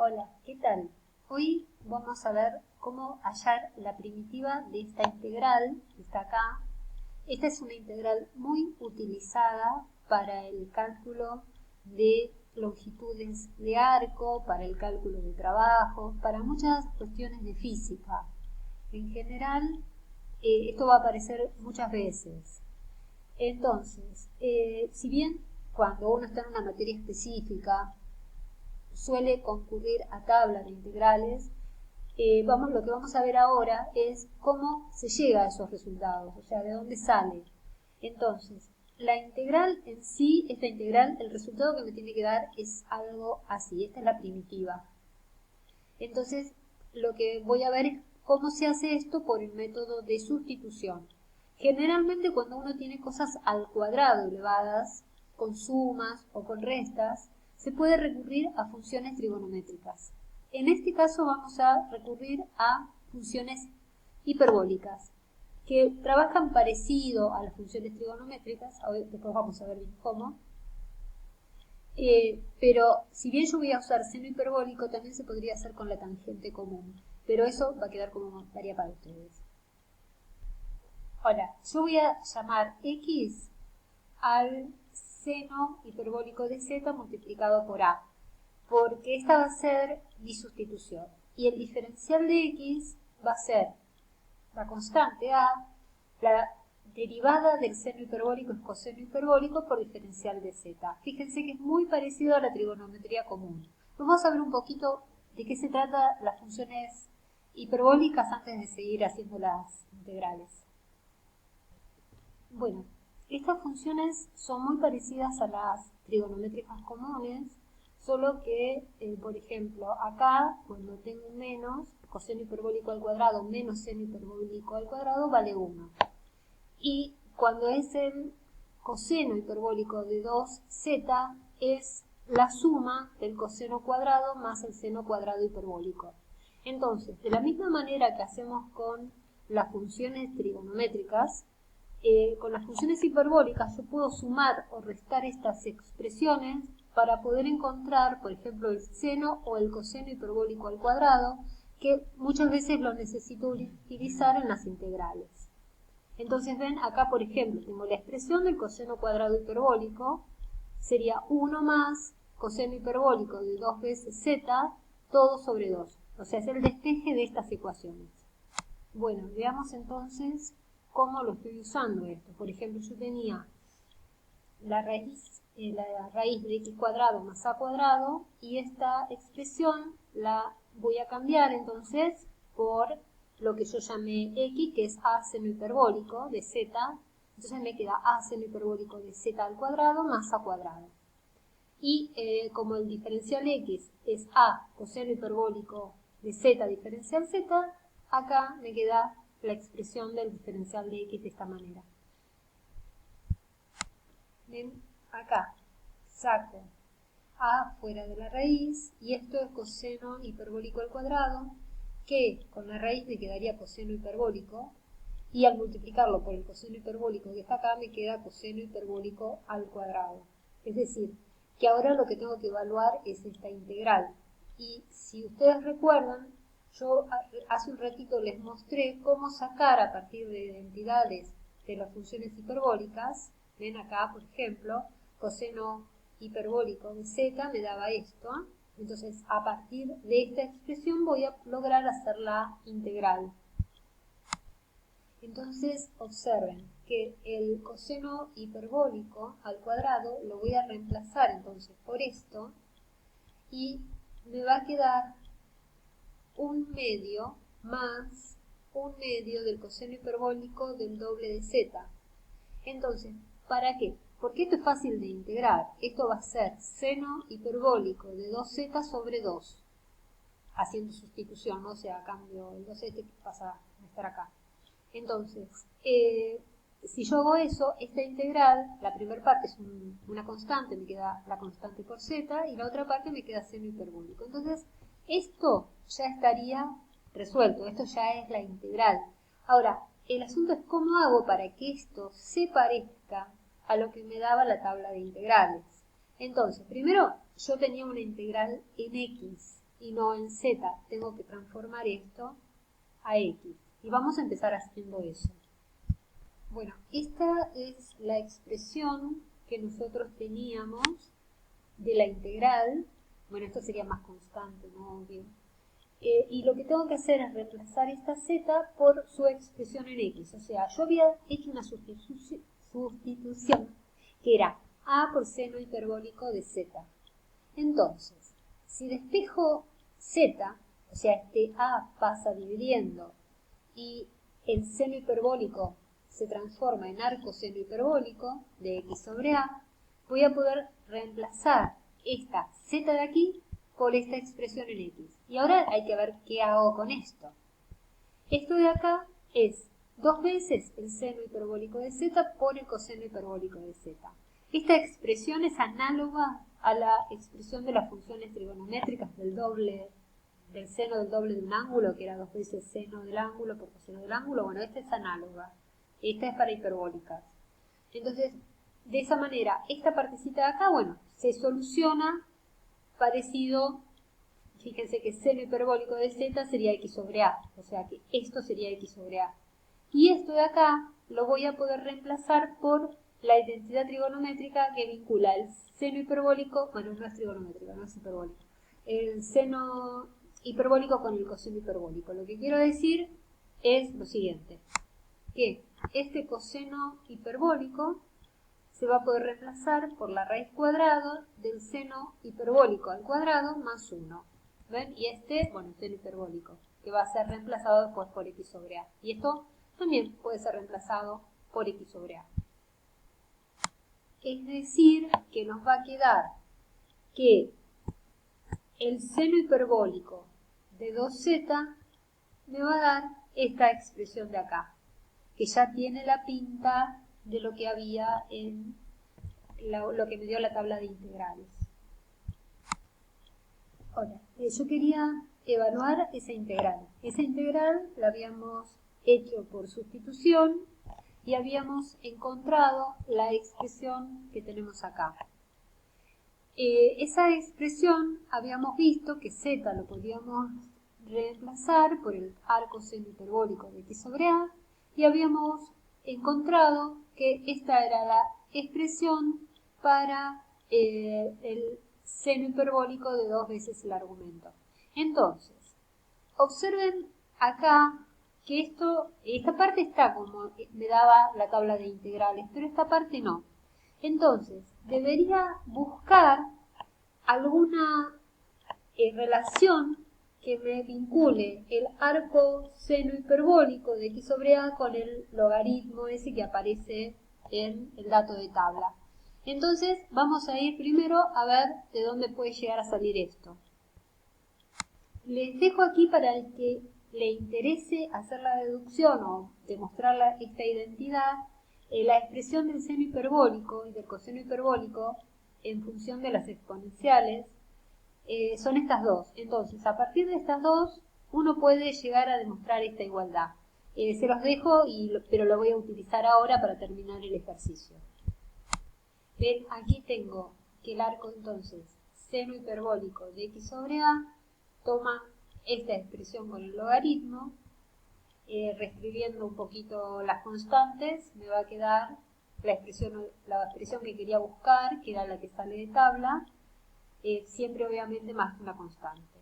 Hola, ¿qué tal? Hoy vamos a ver cómo hallar la primitiva de esta integral que está acá. Esta es una integral muy utilizada para el cálculo de longitudes de arco, para el cálculo de trabajo, para muchas cuestiones de física. En general, esto va a aparecer muchas veces. Entonces, si bien cuando uno está en una materia específica, suele concurrir a tablas de integrales, lo que vamos a ver ahora es cómo se llega a esos resultados, o sea, de dónde sale. Entonces, la integral en sí, esta integral, el resultado que me tiene que dar es algo así, esta es la primitiva. Entonces, lo que voy a ver es cómo se hace esto por el método de sustitución. Generalmente cuando uno tiene cosas al cuadrado elevadas, con sumas o con restas, se puede recurrir a funciones trigonométricas. En este caso vamos a recurrir a funciones hiperbólicas, que trabajan parecido a las funciones trigonométricas, después vamos a ver bien cómo, pero si bien yo voy a usar seno hiperbólico, también se podría hacer con la tangente común, pero eso va a quedar como tarea para ustedes. Ahora, yo voy a llamar x al seno hiperbólico de z multiplicado por a, porque esta va a ser mi sustitución. Y el diferencial de x va a ser la constante a, la derivada del seno hiperbólico es coseno hiperbólico por diferencial de z. Fíjense que es muy parecido a la trigonometría común. Vamos a ver un poquito de qué se trata las funciones hiperbólicas antes de seguir haciendo las integrales. Bueno, estas funciones son muy parecidas a las trigonométricas comunes, solo que, por ejemplo, acá, cuando tengo un menos, coseno hiperbólico al cuadrado menos seno hiperbólico al cuadrado vale 1. Y cuando es el coseno hiperbólico de 2z, es la suma del coseno cuadrado más el seno cuadrado hiperbólico. Entonces, de la misma manera que hacemos con las funciones trigonométricas, con las funciones hiperbólicas yo puedo sumar o restar estas expresiones para poder encontrar, por ejemplo, el seno o el coseno hiperbólico al cuadrado, que muchas veces lo necesito utilizar en las integrales. Entonces ven, acá por ejemplo, tengo la expresión del coseno cuadrado hiperbólico, sería 1 más coseno hiperbólico de 2 veces z, todo sobre 2. O sea, es el despeje de estas ecuaciones. Bueno, veamos entonces cómo lo estoy usando esto. Por ejemplo, yo tenía la raíz de x cuadrado más a cuadrado, y esta expresión la voy a cambiar entonces por lo que yo llamé x, que es a seno hiperbólico de z. Entonces me queda a seno hiperbólico de z al cuadrado más a cuadrado. Y como el diferencial x es a coseno hiperbólico de z diferencial z, acá me queda la expresión del diferencial de x de esta manera. Ven, acá saco a fuera de la raíz, y esto es coseno hiperbólico al cuadrado, que con la raíz me quedaría coseno hiperbólico, y al multiplicarlo por el coseno hiperbólico que está acá me queda coseno hiperbólico al cuadrado. Es decir, que ahora lo que tengo que evaluar es esta integral. Y si ustedes recuerdan, yo hace un ratito les mostré cómo sacar a partir de identidades de las funciones hiperbólicas. Ven acá, por ejemplo, coseno hiperbólico de z me daba esto. Entonces, a partir de esta expresión voy a lograr hacer la integral. Entonces, observen que el coseno hiperbólico al cuadrado lo voy a reemplazar entonces por esto, y me va a quedar un medio más un medio del coseno hiperbólico del doble de z. Entonces, ¿para qué? Porque esto es fácil de integrar. Esto va a ser seno hiperbólico de 2z sobre 2, haciendo sustitución, ¿no? O sea, a cambio el 2z que pasa a estar acá. Entonces, si yo hago eso, esta integral, la primera parte es una constante, me queda la constante por z, y la otra parte me queda seno hiperbólico. Entonces, esto ya estaría resuelto, esto ya es la integral. Ahora, el asunto es cómo hago para que esto se parezca a lo que me daba la tabla de integrales. Entonces, primero yo tenía una integral en x. y no en z. Tengo que transformar esto a x. Y vamos a empezar haciendo eso. Bueno, esta es la expresión que nosotros teníamos de la integral. Bueno, esto sería más constante, ¿no? Obvio. Y lo que tengo que hacer es reemplazar esta z por su expresión en x. O sea, yo había hecho una sustitución que era a por seno hiperbólico de z. Entonces, si despejo z, o sea, este a pasa dividiendo y el seno hiperbólico se transforma en arco seno hiperbólico de x sobre a, voy a poder reemplazar esta z de aquí por esta expresión en x. Y ahora hay que ver qué hago con esto. Esto de acá es 2 veces el seno hiperbólico de z por el coseno hiperbólico de z. Esta expresión es análoga a la expresión de las funciones trigonométricas del seno del doble de un ángulo, que era 2 veces seno del ángulo por coseno del ángulo. Bueno, esta es análoga. Esta es para hiperbólicas. Entonces, de esa manera, esta partecita de acá, bueno, se soluciona parecido. Fíjense que seno hiperbólico de z sería x sobre a, o sea que esto sería x sobre a. Y esto de acá lo voy a poder reemplazar por la identidad trigonométrica que vincula el seno hiperbólico, bueno, no es trigonométrica, no es hiperbólico, el seno hiperbólico con el coseno hiperbólico. Lo que quiero decir es lo siguiente, que este coseno hiperbólico se va a poder reemplazar por la raíz cuadrada del seno hiperbólico al cuadrado más 1. ¿Ven? Y este, bueno, seno hiperbólico, que va a ser reemplazado después por x sobre a. Y esto también puede ser reemplazado por x sobre a. Es decir, que nos va a quedar que el seno hiperbólico de 2z me va a dar esta expresión de acá, que ya tiene la pinta de lo que había en lo que me dio la tabla de integrales. Ahora, yo quería evaluar esa integral. Esa integral la habíamos hecho por sustitución y habíamos encontrado la expresión que tenemos acá. Esa expresión habíamos visto que z lo podíamos reemplazar por el arco seno hiperbólico de x sobre a y habíamos encontrado que esta era la expresión para el seno hiperbólico de 2 veces el argumento. Entonces, observen acá que esta parte está como me daba la tabla de integrales, pero esta parte no. Entonces, debería buscar alguna relación que me vincule el arco seno hiperbólico de x sobre a con el logaritmo ese que aparece en el dato de tabla. Entonces vamos a ir primero a ver de dónde puede llegar a salir esto. Les dejo aquí para el que le interese hacer la deducción o demostrar esta identidad, la expresión del seno hiperbólico y del coseno hiperbólico en función de las exponenciales son estas dos. Entonces, a partir de estas dos, uno puede llegar a demostrar esta igualdad. Se los dejo, pero lo voy a utilizar ahora para terminar el ejercicio. Ven, aquí tengo que el arco, entonces, seno hiperbólico de x sobre a, toma esta expresión con el logaritmo, reescribiendo un poquito las constantes, me va a quedar la expresión que quería buscar, que era la que sale de tabla, siempre obviamente más que una constante.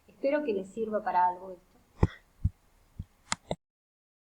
Espero que les sirva para algo esto.